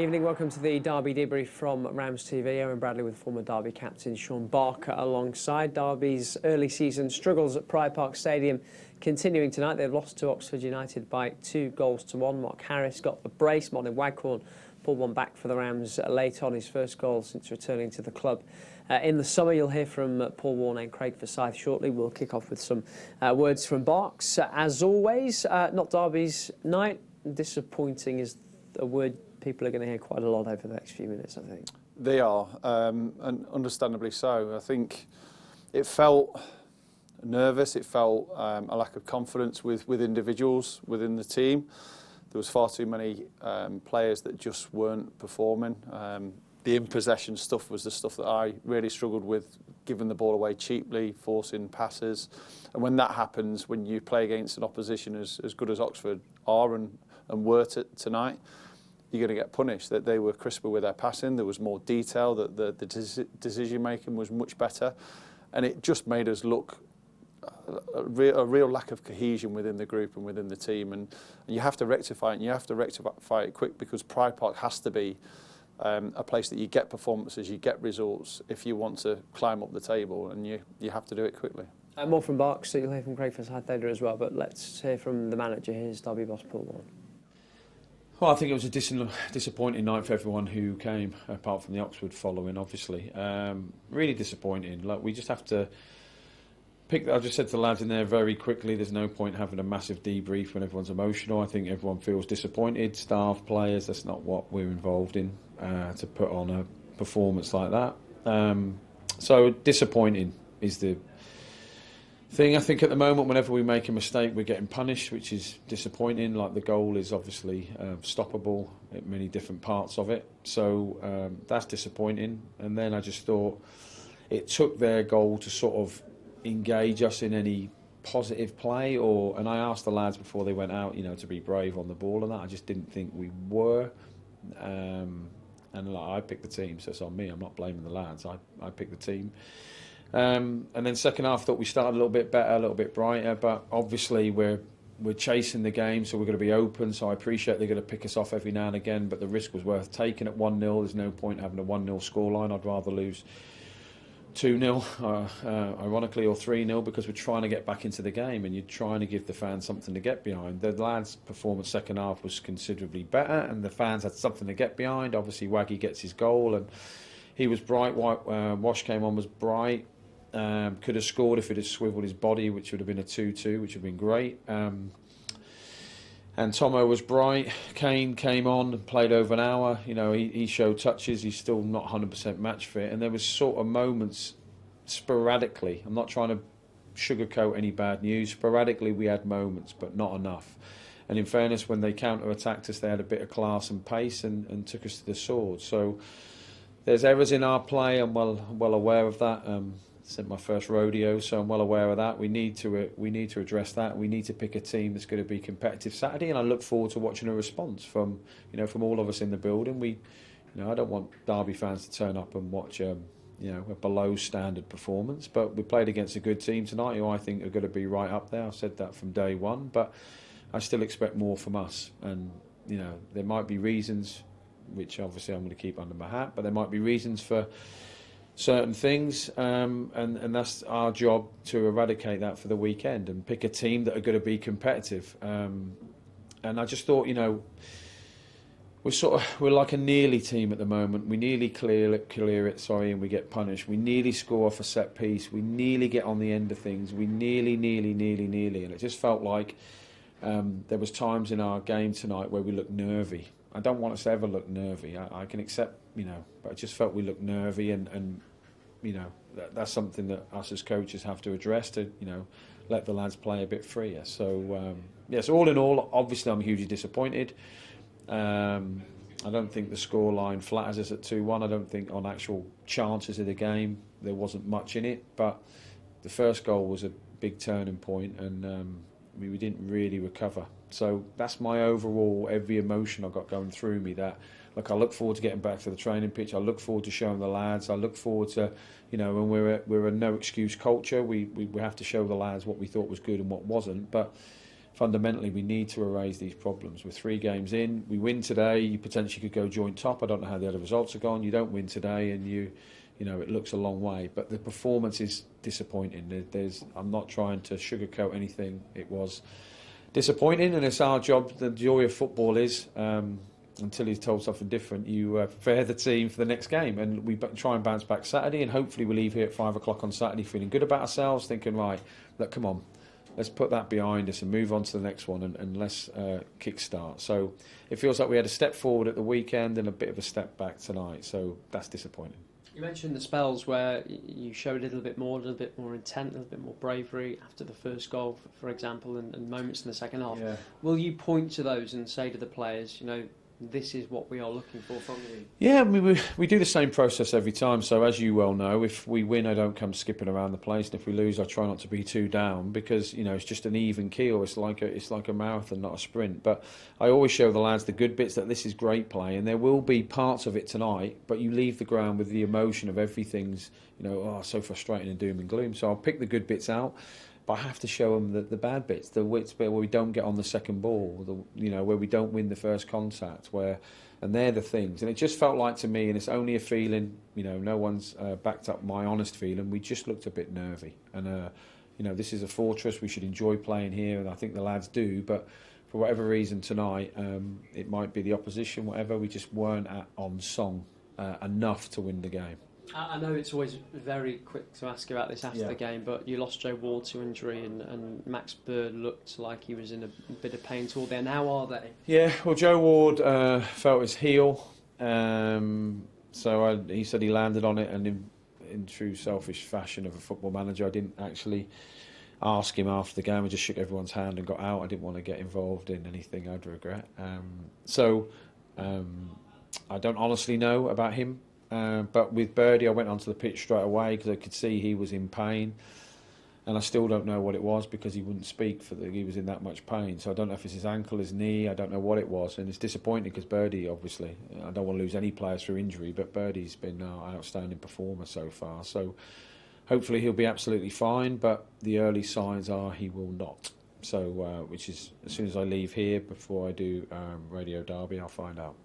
Evening, welcome to the Derby debrief from RamsTV. Owen Bradley with former Derby captain Shaun Barker alongside. Derby's early season struggles at Pride Park Stadium continuing tonight. They've lost to Oxford United by 2-1. Mark Harris got the brace. Martin Waghorn pulled one back for the Rams late on, his first goal since returning to the club in the summer. You'll hear from Paul Warne and Craig Forsyth shortly. We'll kick off with some words from Barks. As always, not Derby's night. Disappointing is a word people are going to hear quite a lot over the next few minutes, I think. They are, and understandably so. I think it felt nervous, it felt a lack of confidence with individuals within the team. There was far too many players that just weren't performing. The in-possession stuff was the stuff that I really struggled with, giving the ball away cheaply, forcing passes. And when that happens, when you play against an opposition as good as Oxford are and were tonight, you're going to get punished. That they were crisper with their passing, there was more detail, that the decision making was much better, and it just made us look a real lack of cohesion within the group and within the team. And you have to rectify it, and you have to rectify it quick, because Pride Park has to be a place that you get performances, you get results if you want to climb up the table, and you have to do it quickly. More from Barks, so you'll hear from Craig Forsyth later as well, but let's hear from the manager. Here's Derby boss Paul Warne. Well, I think it was a disappointing night for everyone who came, apart from the Oxford following, obviously. Really disappointing. Like, we just have to pick. I just said to the lads in there very quickly, there's no point having a massive debrief when everyone's emotional. I think everyone feels disappointed, staff, players. That's not what we're involved in, to put on a performance like that. So disappointing is the thing. I think at the moment, whenever we make a mistake, we're getting punished, which is disappointing. Like, the goal is obviously stoppable at many different parts of it, so that's disappointing. And then I just thought it took their goal to sort of engage us in any positive play, and I asked the lads before they went out, to be brave on the ball, and that I just didn't think we were. And like, I picked the team, so it's on me. I'm not blaming the lads. I picked the team. And then second half, thought we started a little bit better, a little bit brighter, but obviously we're chasing the game, so we're going to be open. So I appreciate they're going to pick us off every now and again, but the risk was worth taking at 1-0. There's no point having a 1-0 scoreline. I'd rather lose 2-0, ironically, or 3-0, because we're trying to get back into the game, and you're trying to give the fans something to get behind. The lads' performance second half was considerably better, and the fans had something to get behind. Obviously, Waggy gets his goal, and he was bright. Wash came on, was bright. Could have scored if it had swiveled his body, which would have been a 2-2, which would have been great. And Tomo was bright. Kane came on and played over an hour. He showed touches. He's still not 100% match fit. And there was sort of moments sporadically. I'm not trying to sugarcoat any bad news. Sporadically we had moments, but not enough. And in fairness, when they counter-attacked us, they had a bit of class and pace and took us to the sword. So there's errors in our play. I'm well aware of that. It's my first rodeo, so I'm well aware of that. We need to address that. We need to pick a team that's going to be competitive Saturday, and I look forward to watching a response from all of us in the building. I don't want Derby fans to turn up and watch a below standard performance, but we played against a good team tonight, who I think are going to be right up there. I've said that from day one, but I still expect more from us. And there might be reasons, which obviously I'm going to keep under my hat, but there might be reasons for certain things, and that's our job to eradicate that for the weekend and pick a team that are going to be competitive. And I just thought, we're like a nearly team at the moment. We nearly clear it, and we get punished. We nearly score off a set piece. We nearly get on the end of things. We nearly, and it just felt like there was times in our game tonight where we looked nervy. I don't want us to ever look nervy. I can accept, but I just felt we looked nervy, and that's something that us as coaches have to address, to let the lads play a bit freer. So yes, all in all, obviously I'm hugely disappointed. I don't think the scoreline flatters us at 2-1. I don't think on actual chances of the game there wasn't much in it, but the first goal was a big turning point, and we didn't really recover. So that's my overall, every emotion I got going through me. That, look, I look forward to getting back to the training pitch. I look forward to showing the lads. I look forward to, when we're a no excuse culture, we have to show the lads what we thought was good and what wasn't. But fundamentally we need to erase these problems. We're 3 games in. We win today, you potentially could go joint top. I don't know how the other results are gone. You don't win today, and you know it looks a long way. But the performance is disappointing. I'm not trying to sugarcoat anything. It was disappointing, and it's our job. The joy of football is, until he's told something different, you prepare the team for the next game, and we try and bounce back Saturday, and hopefully we leave here at 5 o'clock on Saturday feeling good about ourselves, thinking, right, look, come on, let's put that behind us and move on to the next one, and let's kick-start. So it feels like we had a step forward at the weekend and a bit of a step back tonight, so that's disappointing. You mentioned the spells where you showed a little bit more intent, a little bit more bravery after the first goal, for example, and moments in the second half. Yeah. Will you point to those and say to the players, this is what we are looking for from you? Yeah, I mean, we do the same process every time. So as you well know, if we win, I don't come skipping around the place, and if we lose, I try not to be too down, because it's just an even keel. It's like a marathon, not a sprint. But I always show the lads the good bits, that this is great play, and there will be parts of it tonight. But you leave the ground with the emotion of everything's so frustrating and doom and gloom. So I'll pick the good bits out. But I have to show them the bad bits, the bits where we don't get on the second ball, where we don't win the first contact, and they're the things. And it just felt like to me, and it's only a feeling, no one's backed up my honest feeling, we just looked a bit nervy. And, this is a fortress, we should enjoy playing here, and I think the lads do, but for whatever reason tonight, it might be the opposition, whatever, we just weren't on song enough to win the game. I know it's always very quick to ask about this after the game, but you lost Joe Ward to injury, and Max Bird looked like he was in a bit of pain toward there. How are they? Yeah, well, Joe Ward felt his heel, so he said he landed on it, and in true selfish fashion of a football manager, I didn't actually ask him after the game. I just shook everyone's hand and got out. I didn't want to get involved in anything I'd regret. I don't honestly know about him. But with Birdie, I went onto the pitch straight away because I could see he was in pain, and I still don't know what it was because he wouldn't speak he was in that much pain. So I don't know if it's his ankle, his knee, I don't know what it was, and it's disappointing because Birdie, obviously, I don't want to lose any players through injury, but Birdie's been an outstanding performer so far. So hopefully he'll be absolutely fine, but the early signs are he will not. So, which is, as soon as I leave here, before I do Radio Derby, I'll find out.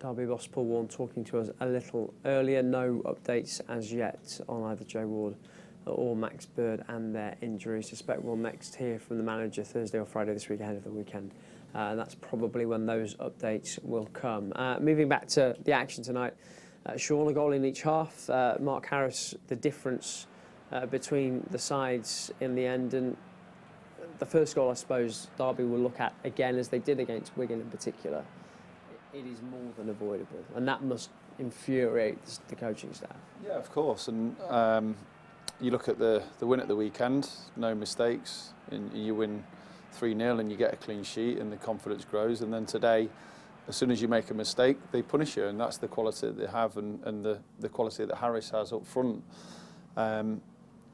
Derby boss Paul Warne talking to us a little earlier. No updates as yet on either Joe Ward or Max Bird and their injuries. Suspect we'll next hear from the manager Thursday or Friday this week ahead of the weekend. And that's probably when those updates will come. Moving back to the action tonight, Shaun, a goal in each half. Mark Harris, the difference between the sides in the end. And the first goal, I suppose, Derby will look at again, as they did against Wigan in particular. It is more than avoidable, and that must infuriate the coaching staff. Yeah, of course. And you look at the win at the weekend, no mistakes, and you win 3-0 and you get a clean sheet and the confidence grows. And then today, as soon as you make a mistake, they punish you, and that's the quality that they have and the quality that Harris has up front.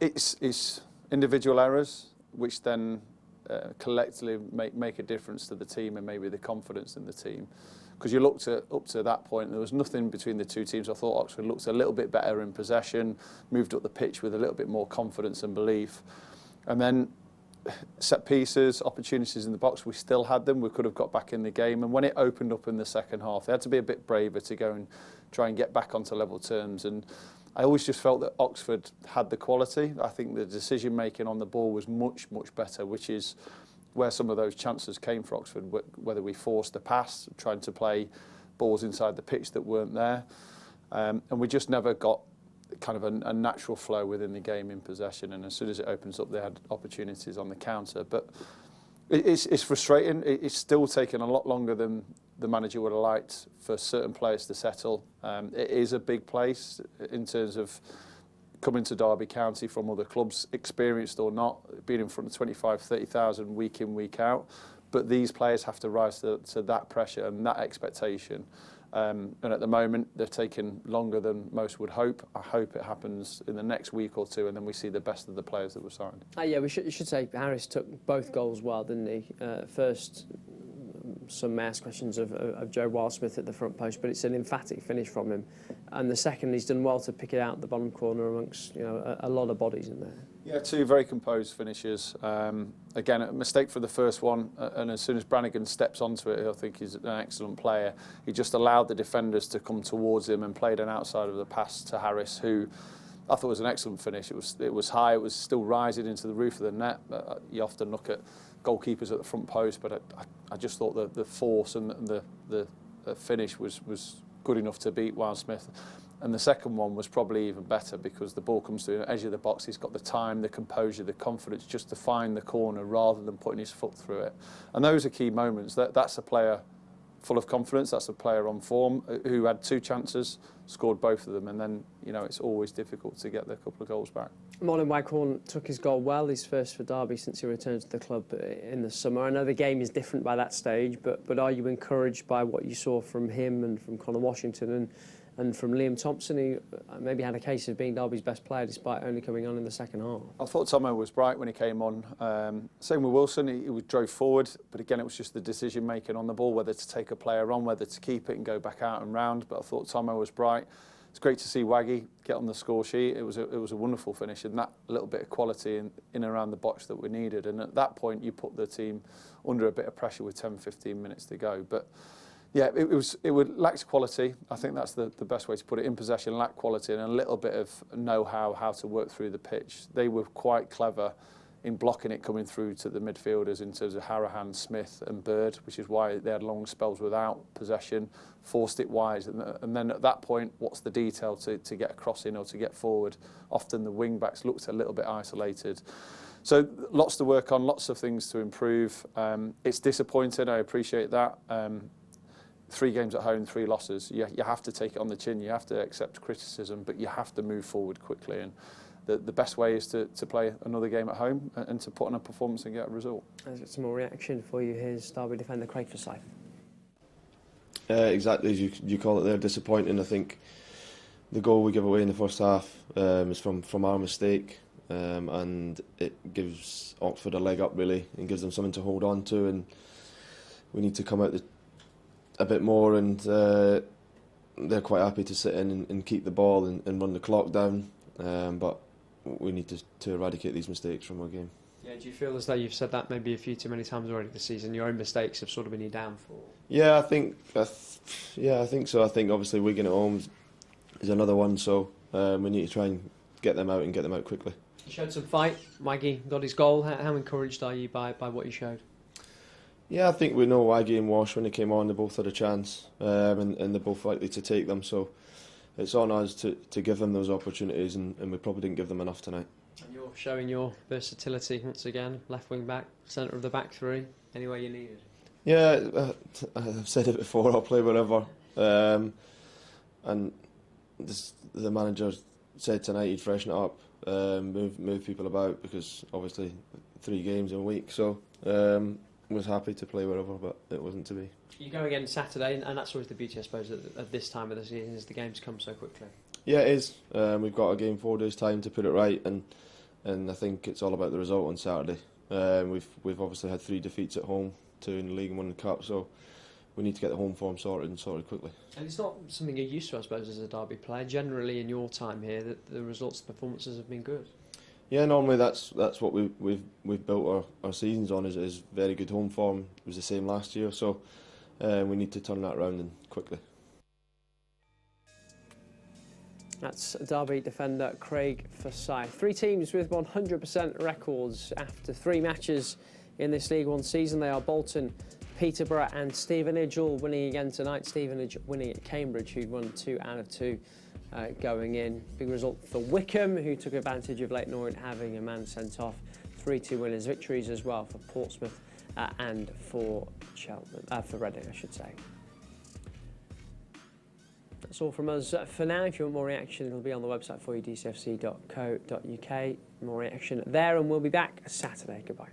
It's individual errors which then collectively make a difference to the team and maybe the confidence in the team. Because you looked at up to that point, there was nothing between the two teams. I thought Oxford looked a little bit better in possession, moved up the pitch with a little bit more confidence and belief. And then set pieces, opportunities in the box, we still had them. We could have got back in the game. And when it opened up in the second half, they had to be a bit braver to go and try and get back onto level terms. And I always just felt that Oxford had the quality. I think the decision making on the ball was much, much better, which is where some of those chances came for Oxford, whether we forced a pass, trying to play balls inside the pitch that weren't there. And we just never got kind of a natural flow within the game in possession. And as soon as it opens up, they had opportunities on the counter. But it's frustrating. It's still taking a lot longer than the manager would have liked for certain players to settle. It is a big place in terms of coming to Derby County from other clubs, experienced or not, being in front of 25, 30,000 week in, week out. But these players have to rise to that pressure and that expectation. And at the moment, they've taken longer than most would hope. I hope it happens in the next week or two, and then we see the best of the players that were signed. Yeah, you should say Harris took both goals well, didn't he? First, some mass questions of Joe Wildsmith at the front post, but it's an emphatic finish from him. and the second, he's done well to pick it out the bottom corner amongst a lot of bodies in there. Yeah, two very composed finishes. Again, a mistake for the first one, and as soon as Brannigan steps onto it, I think he's an excellent player. He just allowed the defenders to come towards him and played an outside of the pass to Harris, who I thought was an excellent finish. It was high, it was still rising into the roof of the net. You often look at goalkeepers at the front post, but I just thought the force and the finish was good enough to beat Wildsmith. And the second one was probably even better because the ball comes to the edge of the box. He's got the time, the composure, the confidence just to find the corner rather than putting his foot through it. And those are key moments. That's a player full of confidence. That's a player on form who had two chances, scored both of them, and then it's always difficult to get the couple of goals back. Marlon Waghorn took his goal well, his first for Derby since he returned to the club in the summer. I know the game is different by that stage, but are you encouraged by what you saw from him and from Connor Washington and from Liam Thompson, who maybe had a case of being Derby's best player despite only coming on in the second half? I thought Tomo was bright when he came on. Same with Wilson, he drove forward, but again it was just the decision making on the ball, whether to take a player on, whether to keep it and go back out and round. But I thought Tomo was bright. It's great to see Waggy get on the score sheet. It was a wonderful finish, and that little bit of quality in and around the box that we needed. And at that point, you put the team under a bit of pressure with 10-15 minutes to go. But yeah, it lacked quality. I think that's the best way to put it. In possession, lacked quality and a little bit of know-how how to work through the pitch. They were quite clever in blocking it coming through to the midfielders in terms of Harahan, Smith and Bird, which is why they had long spells without possession, forced it wide. And then at that point, what's the detail to get a cross in or to get forward? Often the wing-backs looked a little bit isolated. So lots to work on, lots of things to improve. It's disappointing, I appreciate that. 3 games at home, 3 losses. You have to take it on the chin, you have to accept criticism, but you have to move forward quickly. And the best way is to play another game at home and to put on a performance and get a result. Let's get some more reaction for you. Here's Derby defender Craig Forsyth. Exactly as you call it there, disappointing. I think the goal we give away in the first half is from our mistake, and it gives Oxford a leg up really and gives them something to hold on to, and we need to come out a bit more, and they're quite happy to sit in and keep the ball and run the clock down, but we need to eradicate these mistakes from our game. Yeah, do you feel as though you've said that maybe a few too many times already this season? Your own mistakes have sort of been your downfall. Yeah, I think so. I think obviously Wigan at home is another one, so we need to try and get them out and get them out quickly. You showed some fight. Waggy got his goal. How encouraged are you by what you showed? Yeah, I think we know Waggy and Wash, when they came on, they both had a chance, and they're both likely to take them. So it's on us to give them those opportunities, and we probably didn't give them enough tonight. And you're showing your versatility once again, left wing back, centre of the back three, anywhere you need it. Yeah, I've said it before, I'll play wherever. And the manager said tonight he'd freshen it up, move people about, because obviously 3 games in a week. So was happy to play wherever, but it wasn't to be. You go again Saturday, and that's always the beauty, I suppose, at this time of the season, is the games come so quickly. Yeah, it is. We've got a game 4 days' time to put it right, and I think it's all about the result on Saturday. We've obviously had 3 defeats at home, 2 in the league and 1 in the cup, so we need to get the home form sorted quickly. And it's not something you're used to, I suppose, as a Derby player. Generally, in your time here, that the results, the performances have been good. Yeah, normally that's what we've built our seasons on, is very good home form. It was the same last year, so we need to turn that around and quickly. That's Derby defender Craig Forsyth. 3 teams with 100% records after 3 matches in this League One season. They are Bolton, Peterborough and Stevenage, all winning again tonight. Stevenage winning at Cambridge, who'd won 2 out of 2 going in. Big result for Wickham, who took advantage of Leyton Orient having a man sent off. 3-2 winners, victories as well for Portsmouth and for Reading, I should say. That's all from us for now. If you want more reaction, it'll be on the website for you, dcfc.co.uk. More reaction there, and we'll be back Saturday. Goodbye.